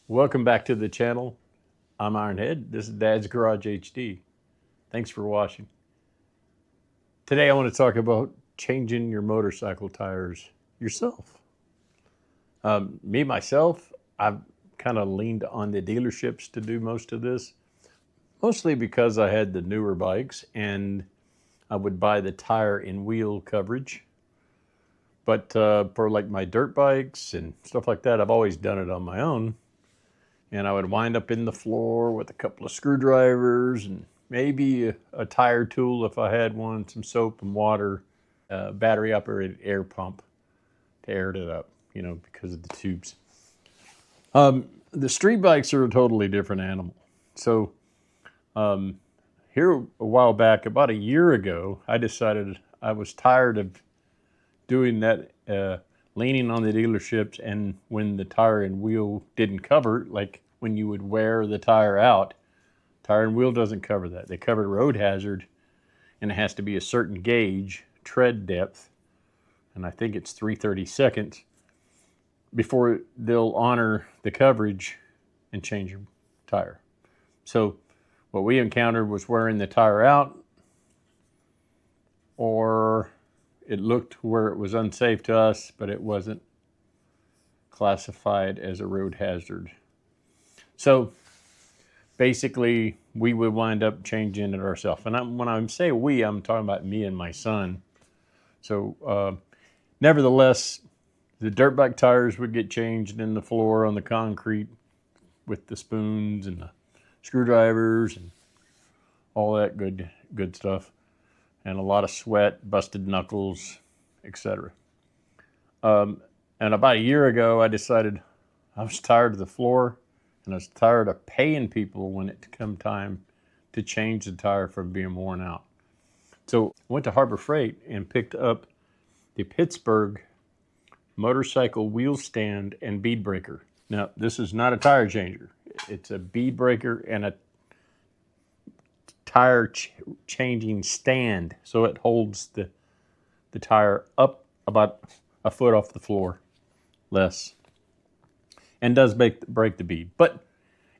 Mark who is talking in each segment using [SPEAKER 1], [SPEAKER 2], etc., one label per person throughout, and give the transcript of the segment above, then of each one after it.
[SPEAKER 1] Welcome back to the channel. I'm Ironhead. This is Dad's Garage HD. Thanks for watching. Today I want to talk about changing your motorcycle tires yourself. Myself, I've kind of leaned on the dealerships to do most of this, mostly because I had the newer bikes and I would buy the tire and wheel coverage. But for like my dirt bikes and stuff like that, I've always done it on my own. And I would wind up in the floor with a couple of screwdrivers and maybe a tire tool if I had one, some soap and water, battery operated air pump to air it up, because of the tubes. The street bikes are a totally different animal. So here a while back, about a year ago, I decided I was tired of doing that, leaning on the dealerships, and when the tire and wheel didn't cover, like when you would wear the tire out, tire and wheel doesn't cover that. They cover road hazard, and it has to be a certain gauge, tread depth, and I think it's 3/32 before they'll honor the coverage and change your tire. So what we encountered was wearing the tire out, or it looked where it was unsafe to us, but it wasn't classified as a road hazard. So basically, we would wind up changing it ourselves. And when I say we, I'm talking about me and my son. So nevertheless, the dirt bike tires would get changed in the floor on the concrete with the spoons and the screwdrivers and all that good stuff. And a lot of sweat, busted knuckles, etc. And about a year ago, I decided I was tired of the floor, and I was tired of paying people when it come time to change the tire from being worn out. So I went to Harbor Freight and picked up the Pittsburgh motorcycle wheel stand and bead breaker. Now, this is not a tire changer. It's a bead breaker and a tire changing stand, so it holds the tire up about a foot off the floor less, and does break the bead. But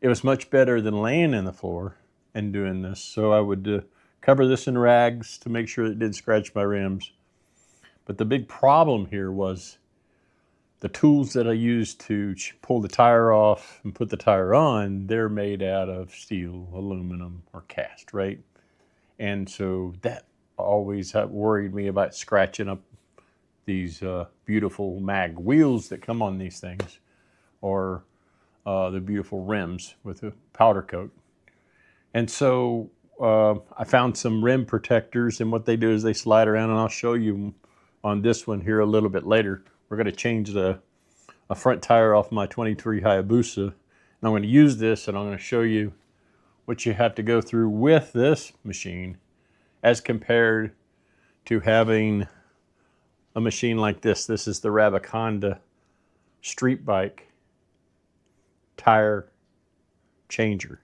[SPEAKER 1] it was much better than laying in the floor and doing this. So I would cover this in rags to make sure it didn't scratch my rims. But the big problem here was the tools that I used to pull the tire off and put the tire on, they're made out of steel, aluminum, or cast, right? And so that always worried me about scratching up these beautiful mag wheels that come on these things, or the beautiful rims with a powder coat. And so I found some rim protectors, and what they do is they slide around, and I'll show you on this one here a little bit later. We're going to change a front tire off my 23 Hayabusa, and I'm going to use this, and I'm going to show you what you have to go through with this machine as compared to having a machine like this. This is the Rabaconda street bike tire changer.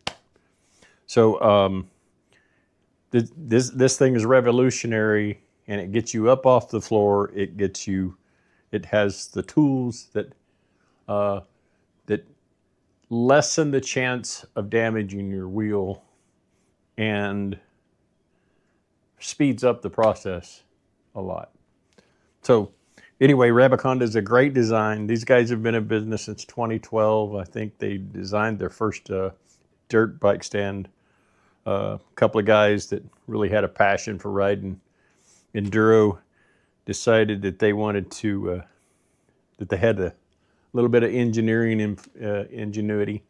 [SPEAKER 1] So this thing is revolutionary, and it gets you up off the floor. It has the tools that lessen the chance of damaging your wheel and speeds up the process a lot. So anyway, Rabaconda is a great design. These guys have been in business since 2012. I think they designed their first dirt bike stand. A couple of guys that really had a passion for riding enduro decided that they wanted to, that they had a little bit of engineering ingenuity.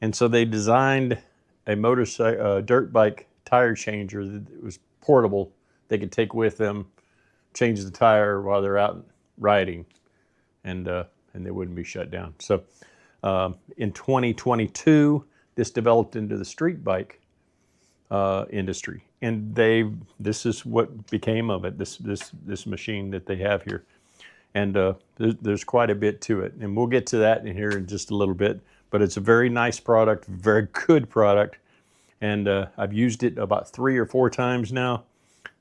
[SPEAKER 1] And so they designed a dirt bike tire changer that was portable. They could take with them, change the tire while they're out riding, and they wouldn't be shut down. So in 2022, this developed into the street bike industry, and this is what became of it. This machine that they have here, and there's quite a bit to it, and we'll get to that in here in just a little bit. But it's a very nice product, very good product, and I've used it about 3 or 4 times now.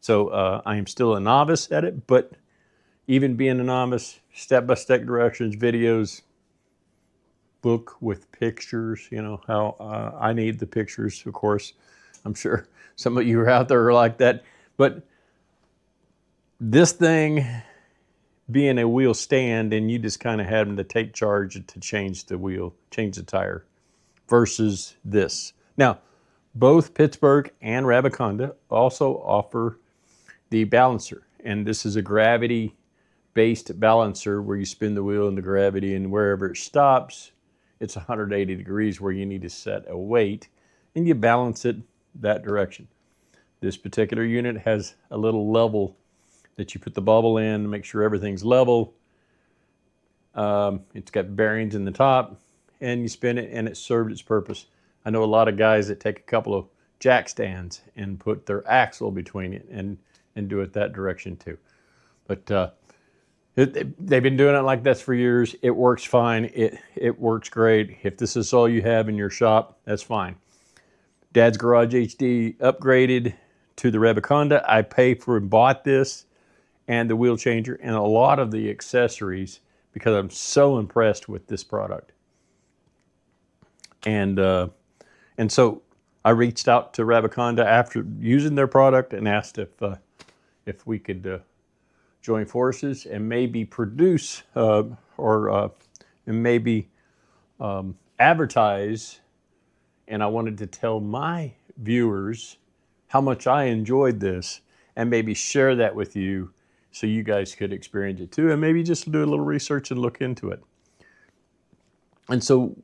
[SPEAKER 1] So I am still a novice at it, but even being a novice, step-by-step directions, videos, book with pictures, you know, how I need the pictures, of course. I'm sure some of you are out there are like that. But this thing being a wheel stand, and you just kind of having to take charge to change the wheel, change the tire, versus this. Now, both Pittsburgh and Rabaconda also offer the balancer, and this is a gravity-based balancer where you spin the wheel in the gravity, and wherever it stops, it's 180 degrees where you need to set a weight, and you balance it that direction. This particular unit has a little level that you put the bubble in to make sure everything's level. It's got bearings in the top, and you spin it, and it served its purpose. I know a lot of guys that take a couple of jack stands and put their axle between it and do it that direction too. But they've been doing it like this for years. It works fine. It works great. If this is all you have in your shop, that's fine. Dad's Garage HD upgraded to the Rabaconda. I paid for and bought this and the wheel changer and a lot of the accessories because I'm so impressed with this product. And so I reached out to Rabaconda after using their product and asked if we could join forces and maybe produce and maybe advertise. And I wanted to tell my viewers how much I enjoyed this and maybe share that with you so you guys could experience it too, and maybe just do a little research and look into it. And so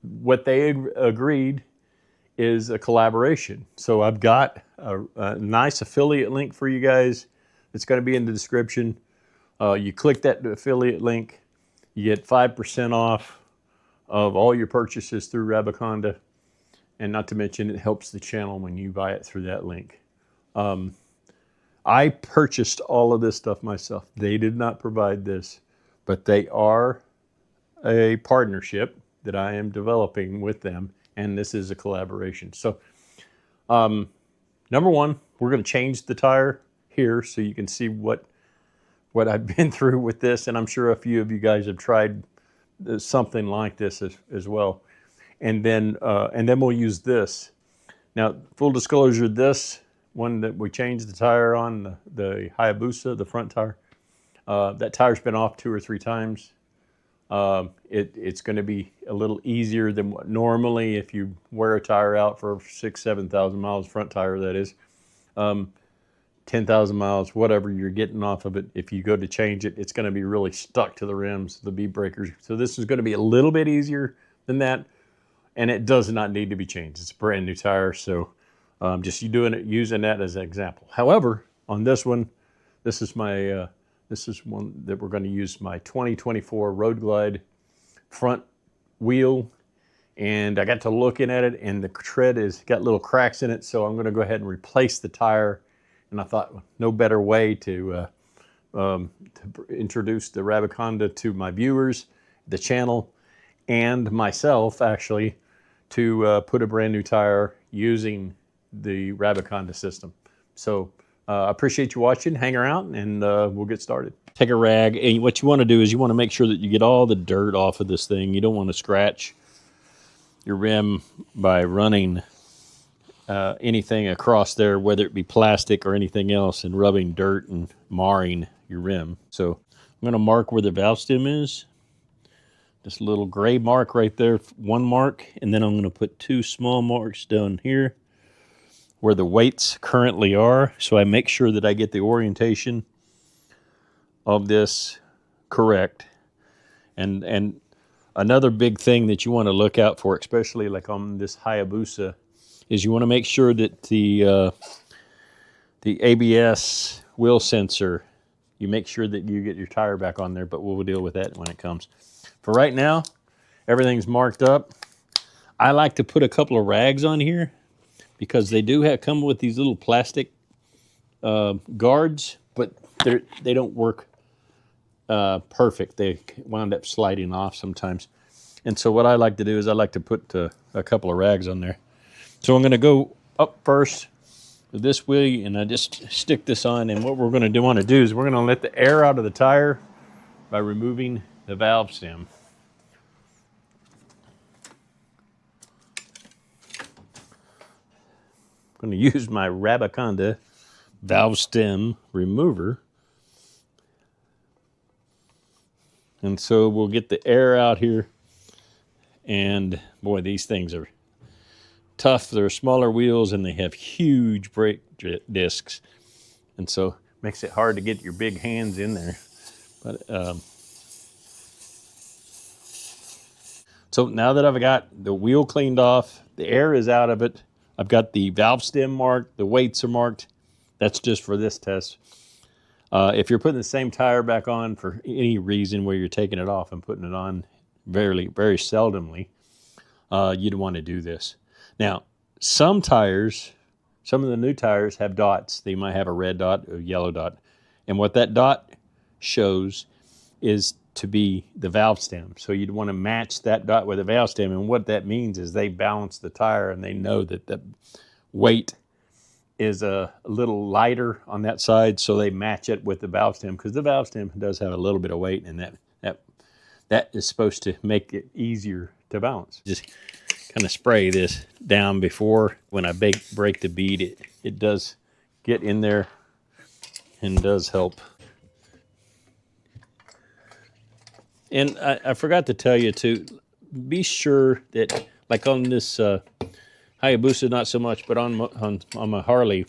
[SPEAKER 1] what they agreed is a collaboration. So I've got a nice affiliate link for you guys. It's going to be in the description. You click that affiliate link, you get 5% off of all your purchases through Rabaconda. And not to mention, it helps the channel when you buy it through that link. I purchased all of this stuff myself. They did not provide this, but they are a partnership that I am developing with them, and this is a collaboration. So, number one, we're going to change the tire here so you can see what I've been through with this, and I'm sure a few of you guys have tried something like this as well. And then we'll use this. Now, full disclosure, this one that we changed the tire on, the Hayabusa, the front tire, that tire's been off 2 or 3 times. It's going to be a little easier than what normally if you wear a tire out for 6,000, 7,000 miles, front tire that is, 10,000 miles, whatever you're getting off of it. If you go to change it, it's going to be really stuck to the rims, the bead breakers. So this is going to be a little bit easier than that. And it does not need to be changed. It's a brand new tire, so just using that as an example. However, on this one, this is one that we're going to use my 2024 Road Glide front wheel, and I got to looking at it, and the tread has got little cracks in it, so I'm going to go ahead and replace the tire. And I thought no better way to introduce the Rabaconda to my viewers, the channel, and myself actually, to put a brand new tire using the Rabaconda system. So I appreciate you watching. Hang around and we'll get started. Take a rag, and what you want to do is you want to make sure that you get all the dirt off of this thing. You don't want to scratch your rim by running anything across there, whether it be plastic or anything else, and rubbing dirt and marring your rim. So I'm going to mark where the valve stem is. This little gray mark right there, one mark, and then I'm going to put 2 small marks down here where the weights currently are, so I make sure that I get the orientation of this correct. And another big thing that you want to look out for, especially like on this Hayabusa, is you want to make sure that the ABS wheel sensor, you make sure that you get your tire back on there, but we'll deal with that when it comes. For right now, everything's marked up. I like to put a couple of rags on here because they do come with these little plastic guards, but they don't work perfect. They wound up sliding off sometimes. And so what I like to do is I like to put a couple of rags on there. So I'm going to go up first with this wheel, and I just stick this on. And what we're going to want to do is we're going to let the air out of the tire by removing the valve stem. going to use my Rabaconda valve stem remover. And so we'll get the air out here. And boy, these things are tough. They're smaller wheels and they have huge brake discs. And so it makes it hard to get your big hands in there. But so now that I've got the wheel cleaned off, the air is out of it, I've got the valve stem marked, the weights are marked. That's just for this test. If you're putting the same tire back on for any reason where you're taking it off and putting it on very seldomly, you'd want to do this. Now, some tires, some of the new tires have dots. They might have a red dot or a yellow dot. And what that dot shows is to be the valve stem. So you'd want to match that dot with a valve stem. And what that means is they balance the tire and they know that the weight is a little lighter on that side, so they match it with the valve stem, because the valve stem does have a little bit of weight, and that is supposed to make it easier to balance. Just kind of spray this down before when I break the bead. It does get in there and does help. And I forgot to tell you too, be sure that, like on this Hayabusa, not so much, but on my Harley,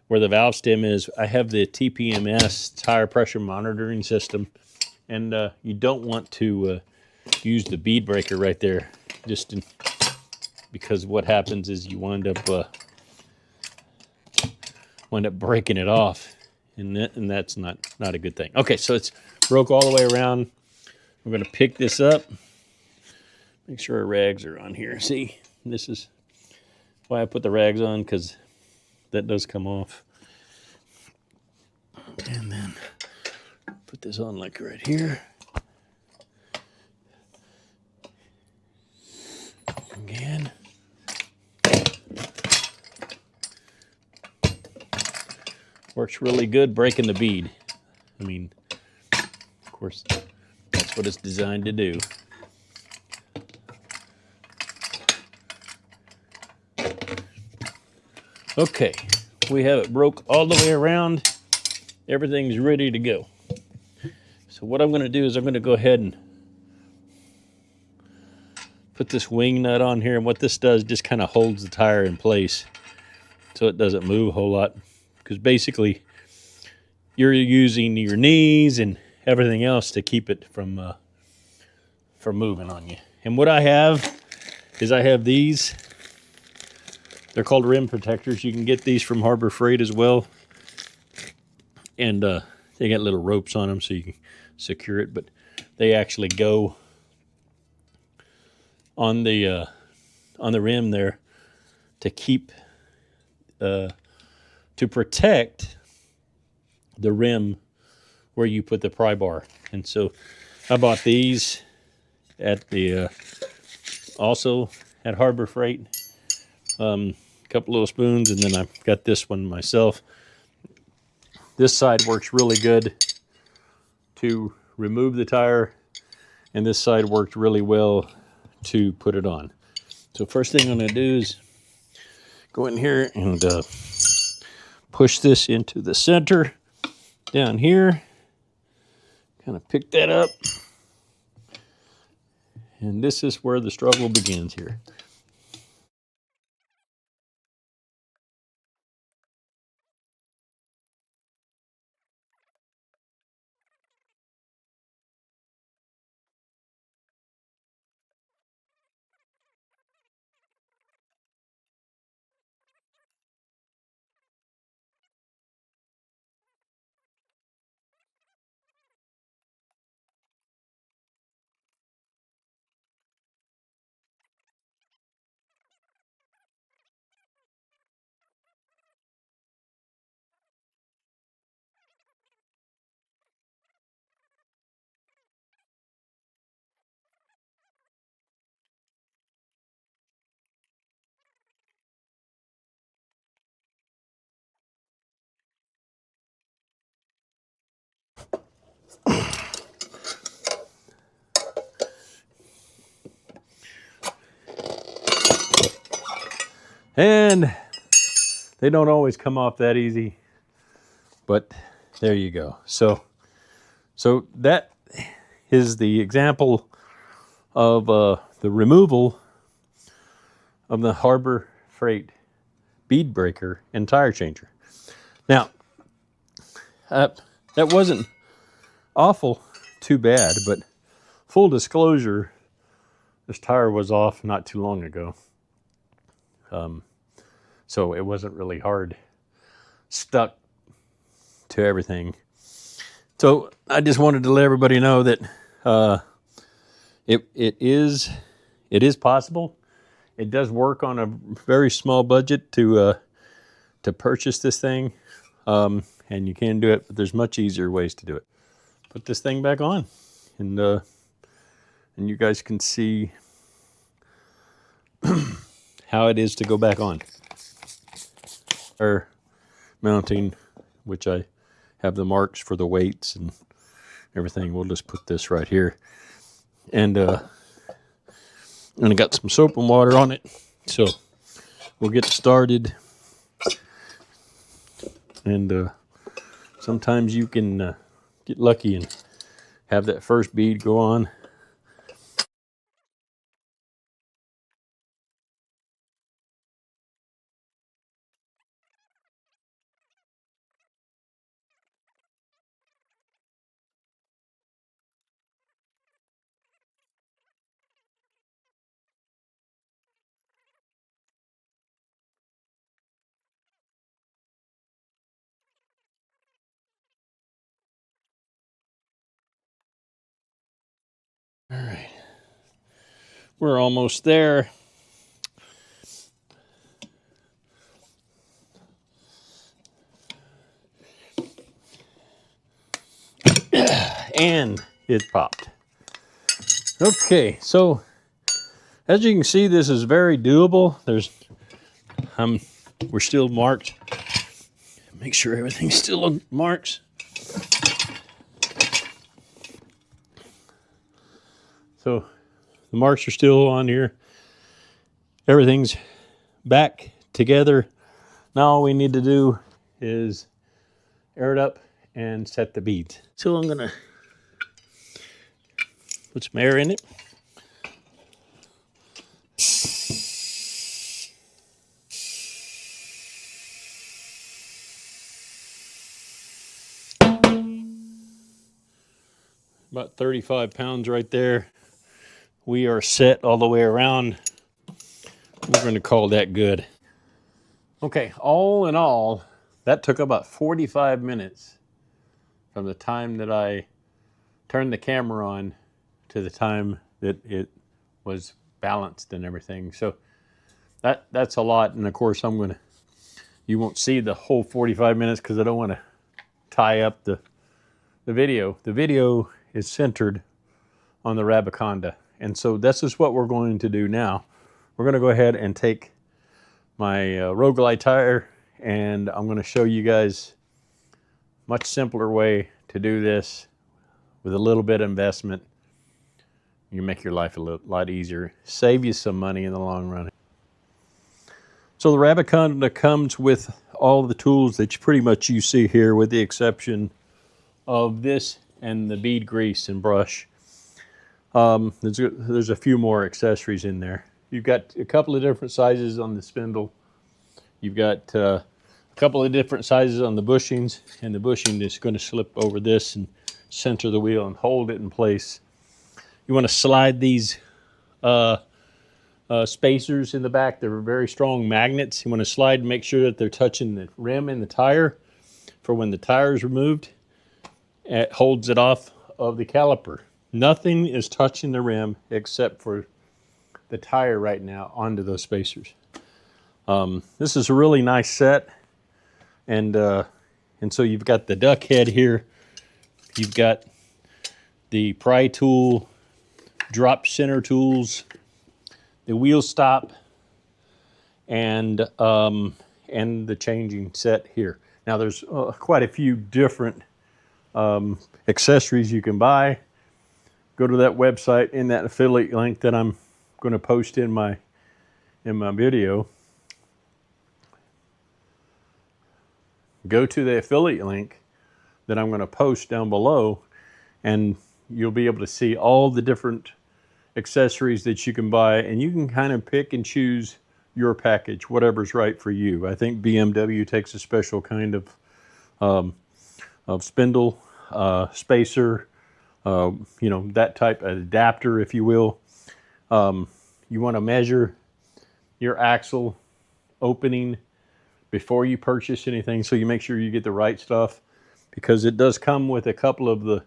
[SPEAKER 1] where the valve stem is, I have the TPMS tire pressure monitoring system, and you don't want to use the bead breaker right there, because what happens is you wind up breaking it off, and that's not a good thing. Okay, so it's broke all the way around. We're going to pick this up. Make sure our rags are on here. See, this is why I put the rags on, because that does come off. And then put this on like right here. Again. Works really good breaking the bead. I mean, of course, that's what it's designed to do. Okay, we have it broke all the way around. Everything's ready to go. So what I'm going to do is I'm going to go ahead and put this wing nut on here. And what this does, just kind of holds the tire in place so it doesn't move a whole lot. Because basically, you're using your knees and everything else to keep it from moving on you. And what I have is I have these. They're called rim protectors. You can get these from Harbor Freight as well. And they got little ropes on them so you can secure it. But they actually go on the rim there to keep, to protect the rim where you put the pry bar. And so I bought these at the, also at Harbor Freight. Couple little spoons, and then I've got this one myself. This side works really good to remove the tire, and this side worked really well to put it on. So first thing I'm going to do is go in here and push this into the center down here. Kind of pick that up, and this is where the struggle begins here. And They don't always come off that easy, but there you go. So that is the example of the removal of the Harbor Freight bead breaker and tire changer. Now, that wasn't awful too bad, but full disclosure, this tire was off not too long ago. So it wasn't really hard. Stuck to everything. So I just wanted to let everybody know that it is possible. It does work on a very small budget to purchase this thing, and you can do it, but there's much easier ways to do it. Put this thing back on, and you guys can see how it is to go back on. Or mounting, which I have the marks for the weights and everything. We'll just put this right here, and I got some soap and water on it, so we'll get started. And sometimes you can get lucky and have that first bead go on. All right, we're almost there. And it popped. Okay, so as you can see, this is very doable. We're still marked. Make sure everything's still on marks. So the marks are still on here. Everything's back together. Now all we need to do is air it up and set the beads. So I'm gonna put some air in it. About 35 pounds right there. We are set all the way around. We're going to call that good. Okay, all in all, that took about 45 minutes from the time that I turned the camera on to the time that it was balanced and everything. So that's a lot. And of course, you won't see the whole 45 minutes because I don't want to tie up the video. The video is centered on the Rabaconda. And so this is what we're going to do now. We're going to go ahead and take my Roguelite tire, and I'm going to show you guys a much simpler way to do this with a little bit of investment. You can make your life a lot easier, save you some money in the long run. So the Rabaconda comes with all the tools that you see here, with the exception of this and the bead grease and brush. There's a few more accessories in there. You've got a couple of different sizes on the spindle. You've got a couple of different sizes on the bushings, and the bushing is going to slip over this and center the wheel and hold it in place. You want to slide these spacers in the back. They're very strong magnets. You want to slide and make sure that they're touching the rim and the tire for when the tire is removed. It holds it off of the caliper. Nothing is touching the rim except for the tire right now onto those spacers. This is a really nice set, and so you've got the duck head here. You've got the pry tool, drop center tools, the wheel stop, and the changing set here. Now there's quite a few different accessories you can buy. Go to that website in that affiliate link that I'm going to post in my video. go to the affiliate link that I'm going to post down below, and you'll be able to see all the different accessories that you can buy, and you can kind of pick and choose your package, whatever's right for you. I think BMW takes a special kind of spindle, spacer, you know, that type of adapter, if you will. You want to measure your axle opening before you purchase anything, so you make sure you get the right stuff, because it does come with a couple of the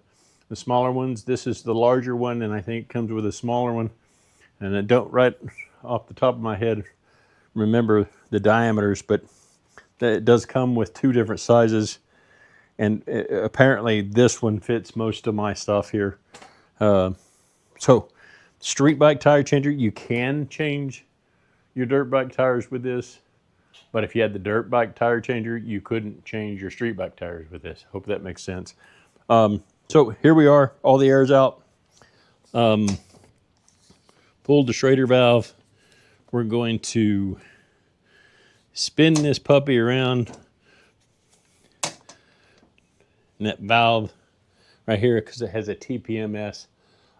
[SPEAKER 1] smaller ones. This is the larger one, and I think it comes with a smaller one. And I don't, right off the top of my head, remember the diameters, but it does come with 2 different sizes. And apparently this one fits most of my stuff here. So street bike tire changer, you can change your dirt bike tires with this. But if you had the dirt bike tire changer, you couldn't change your street bike tires with this. Hope that makes sense. So here we are, all the air's out. Pulled the Schrader valve. We're going to spin this puppy around. And that valve right here, because it has a TPMS,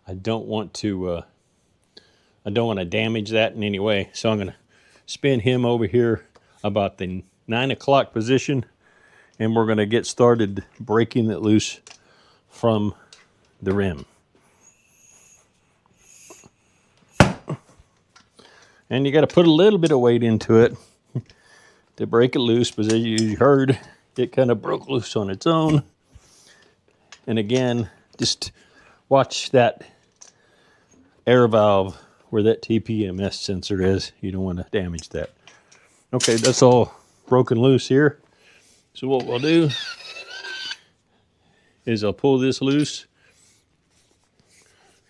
[SPEAKER 1] I don't want to damage that in any way. So I'm going to spin him over here about the 9 o'clock position, and we're going to get started breaking it loose from the rim. And you got to put a little bit of weight into it to break it loose, because as you heard, it kind of broke loose on its own. And again, just watch that air valve where that TPMS sensor is. You don't want to damage that. Okay, that's all broken loose here. So what we'll do is I'll pull this loose,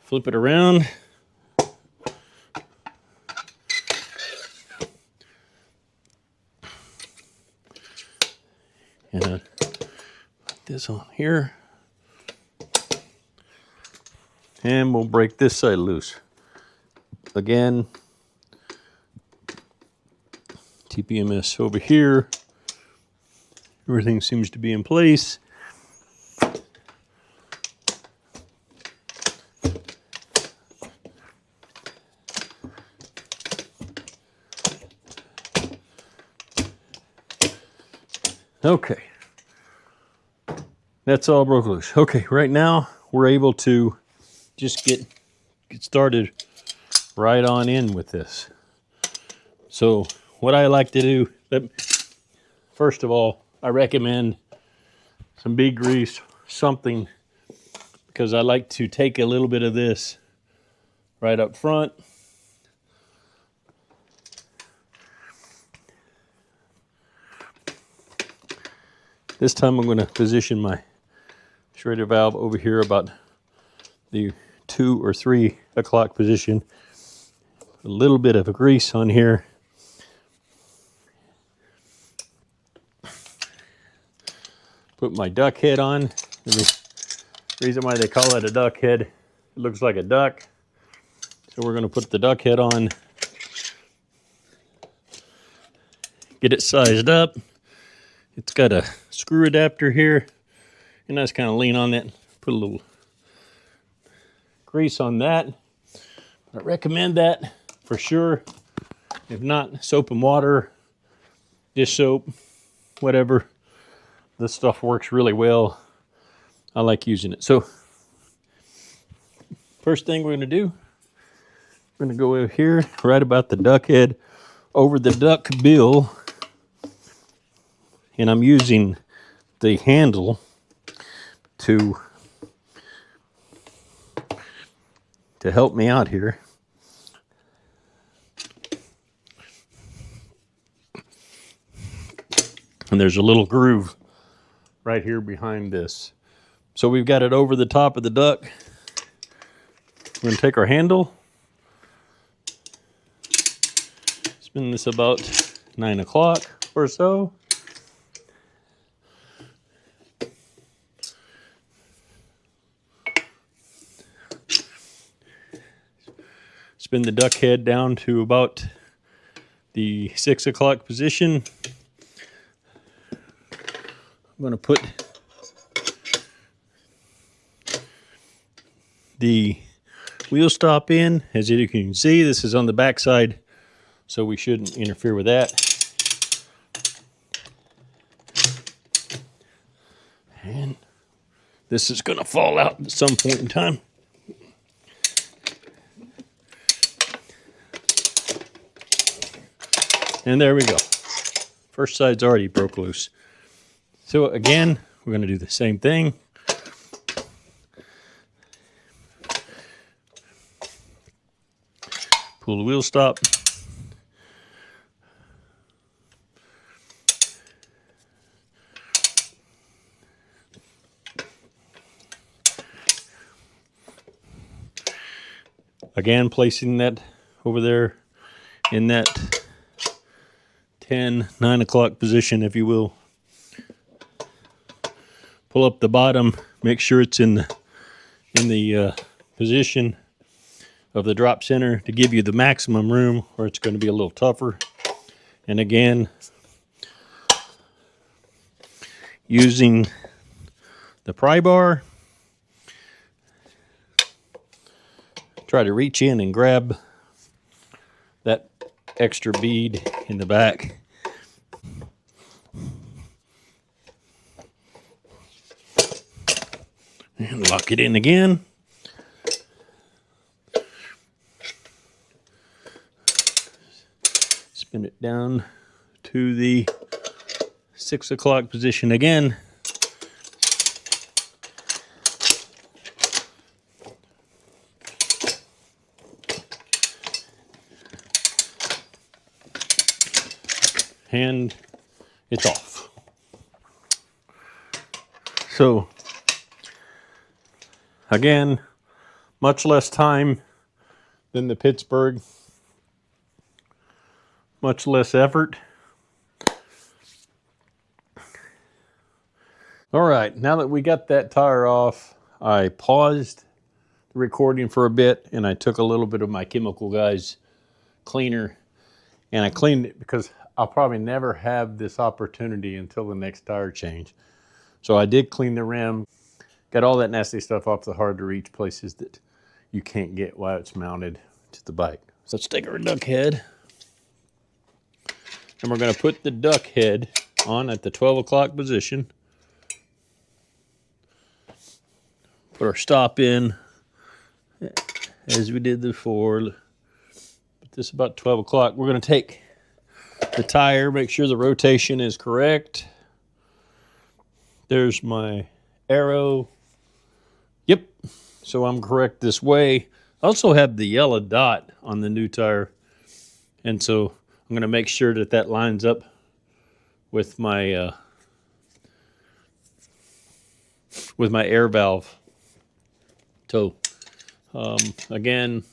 [SPEAKER 1] flip it around, and put this on here, and we'll break this side loose. Again, TPMS over here. Everything seems to be in place. Okay, that's all broke loose. Okay, right now we're able to just get started right on in with this. So what I like to do, first of all, I recommend some bead grease, something, because I like to take a little bit of this right up front. This time I'm going to position my Schrader valve over here about the 2 or 3 o'clock position. A little bit of a grease on here. Put my duck head on. The reason why they call it a duck head, it looks like a duck. So we're going to put the duck head on. Get it sized up. It's got a screw adapter here. And I just kind of lean on that. Put a little grease on that. I recommend that for sure. If not, soap and water, dish soap, whatever. This stuff works really well. I like using it. So first thing we're going to do, we're going to go over here right about the duck head over the duck bill. And I'm using the handle to help me out here. And there's a little groove right here behind this. So we've got it over the top of the duck. We're going to take our handle, spin this about 9 o'clock or so. Spin the duck head down to about the 6 o'clock position. I'm going to put the wheel stop in. As you can see, this is on the back side, so we shouldn't interfere with that. And this is going to fall out at some point in time. And there we go. First side's already broke loose. So again, we're going to do the same thing. Pull the wheel stop. Again, placing that over there in that 9 o'clock position, if you will. Pull up the bottom, make sure it's in the position of the drop center to give you the maximum room, or it's going to be a little tougher. And again, using the pry bar, try to reach in and grab that extra bead in the back. And lock it in again. Spin it down to the 6 o'clock position again. And it's off. So again, much less time than the Pittsburgh, much less effort. All right, now that we got that tire off, I paused the recording for a bit and I took a little bit of my Chemical Guys cleaner and I cleaned it because I'll probably never have this opportunity until the next tire change. So I did clean the rim, got all that nasty stuff off the hard to reach places that you can't get while it's mounted to the bike. So let's take our duck head and we're going to put the duck head on at the 12 o'clock position. Put our stop in as we did before. Put this about 12 o'clock. We're going to take the tire, make sure the rotation is correct. There's my arrow. Yep, so I'm correct this way. I also have the yellow dot on the new tire, and so I'm going to make sure that that lines up with my air valve. So again,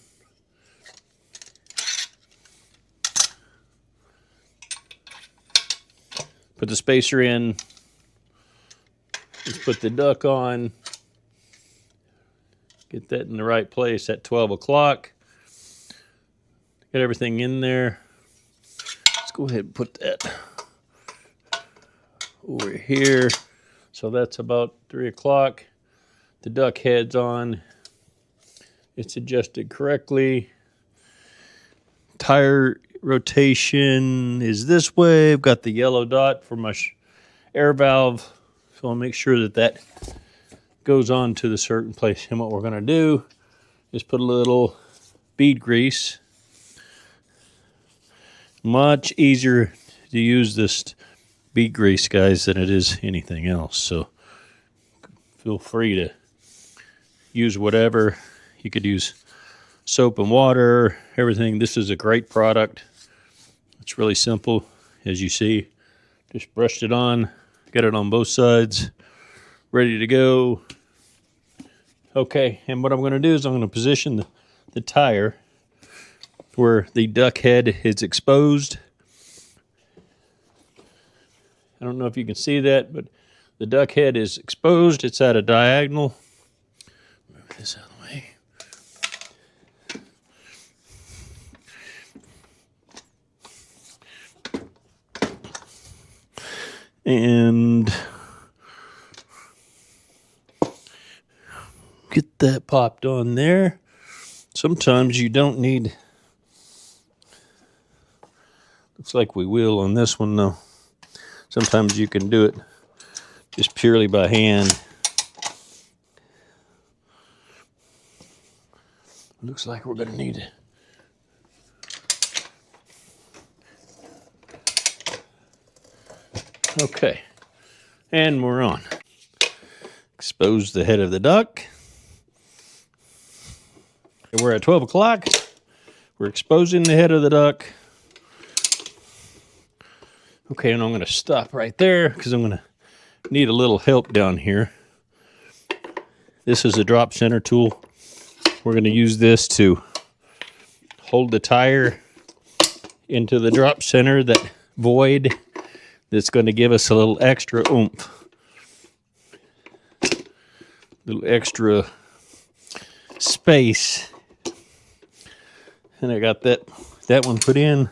[SPEAKER 1] put the spacer in. Let's put the duck on. Get that in the right place at 12 o'clock. Get everything in there. Let's go ahead and put that over here. So that's about 3 o'clock. The duck head's on. It's adjusted correctly. Tire rotation is this way. I've got the yellow dot for my air valve. So I'll make sure that that goes on to the certain place. And what we're going to do is put a little bead grease. Much easier to use this bead grease, guys, than it is anything else. So feel free to use whatever. You could use soap and water, everything. This is a great product. It's really simple, as you see. Just brushed it on, got it on both sides, ready to go. Okay, and what I'm going to do is I'm going to position the tire where the duck head is exposed. I don't know if you can see that, but the duck head is exposed. It's at a diagonal. Move this out of the way. And that popped on there. Sometimes you don't need... Looks like we will on this one, though. Sometimes you can do it just purely by hand. Looks like we're going to need it. Okay, and we're on. Expose the head of the duck. We're at 12 o'clock. We're exposing the head of the duck. Okay, and I'm going to stop right there because I'm going to need a little help down here. This is a drop center tool. We're going to use this to hold the tire into the drop center, that void that's going to give us a little extra oomph. A little extra space. And I got that one put in.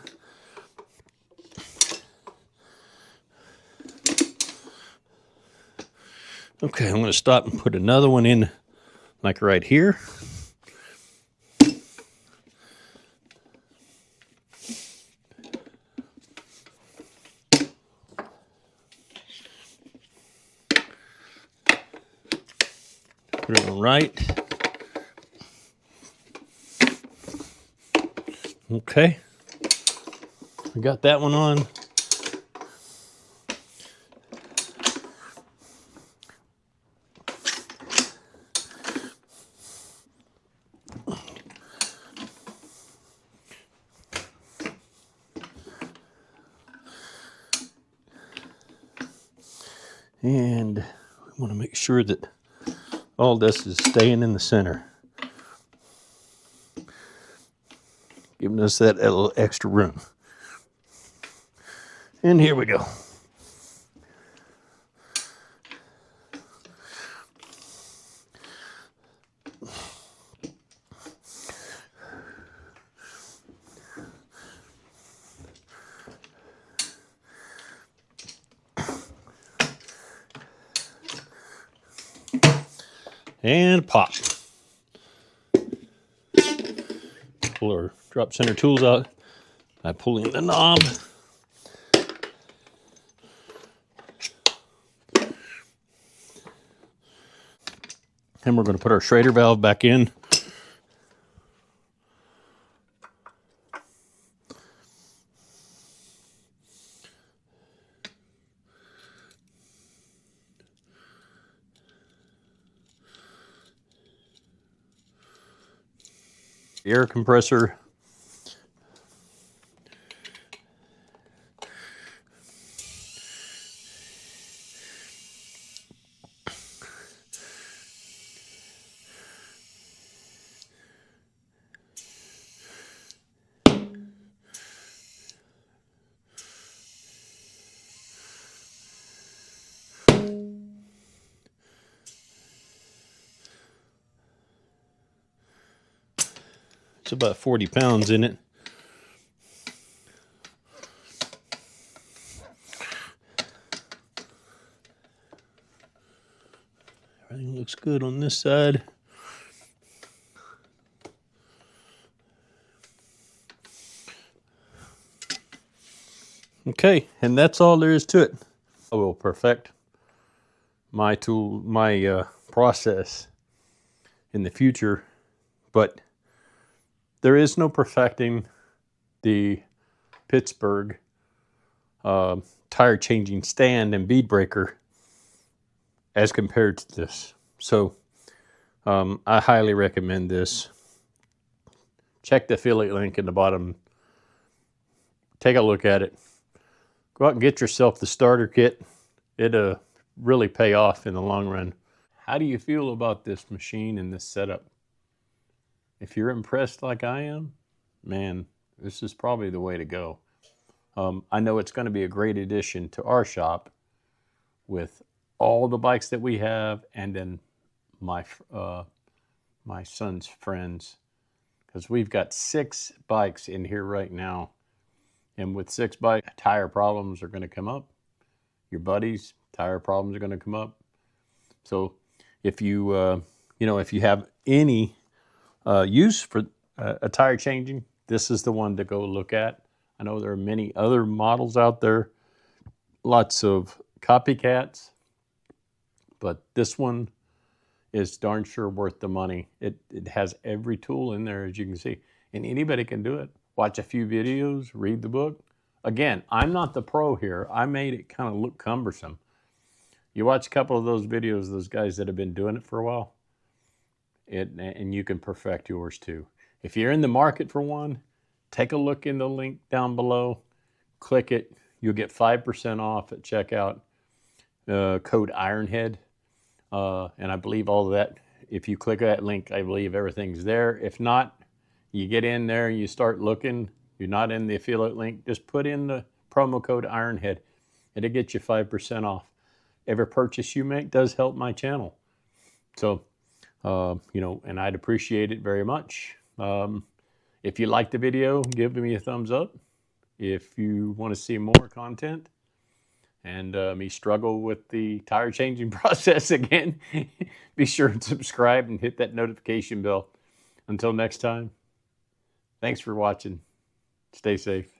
[SPEAKER 1] Okay, I'm going to stop and put another one in, like right here. Put it on right. Okay, we got that one on. And we want to make sure that all this is staying in the center, giving us that little extra room. And here we go. And pop. Pull our drop center tools out by pulling the knob. And we're going to put our Schrader valve back in. The air compressor. It's about 40 pounds in it. Everything looks good on this side. Okay, and that's all there is to it. I will perfect my process in the future, but there is no perfecting the Pittsburgh tire changing stand and bead breaker as compared to this. So I highly recommend this. Check the affiliate link in the bottom. Take a look at it. Go out and get yourself the starter kit. It'll really pay off in the long run. How do you feel about this machine and this setup? If you're impressed like I am, man, this is probably the way to go. I know it's going to be a great addition to our shop with all the bikes that we have, and then my son's friends, because we've got 6 bikes in here right now. And with 6 bikes, tire problems are going to come up. Your buddies' tire problems are going to come up. So if you you know, if you have any use for a tire changing, this is the one to go look at. I know there are many other models out there, lots of copycats, but this one is darn sure worth the money. It has every tool in there, as you can see, and anybody can do it. Watch a few videos, read the book. Again, I'm not the pro here. I made it kind of look cumbersome. You watch a couple of those videos, those guys that have been doing it for a while, and you can perfect yours too. If you're in the market for one, take a look in the link down below, click it. You'll get 5% off at checkout, code Ironhead. And I believe all of that, if you click that link, I believe everything's there. If not, you get in there and you start looking, you're not in the affiliate link, just put in the promo code Ironhead. It'll get you 5% off. Every purchase you make does help my channel. So, you know, and I'd appreciate it very much. If you like the video, give me a thumbs up. If you want to see more content and me struggle with the tire changing process again, be sure to subscribe and hit that notification bell. Until next time, thanks for watching. Stay safe.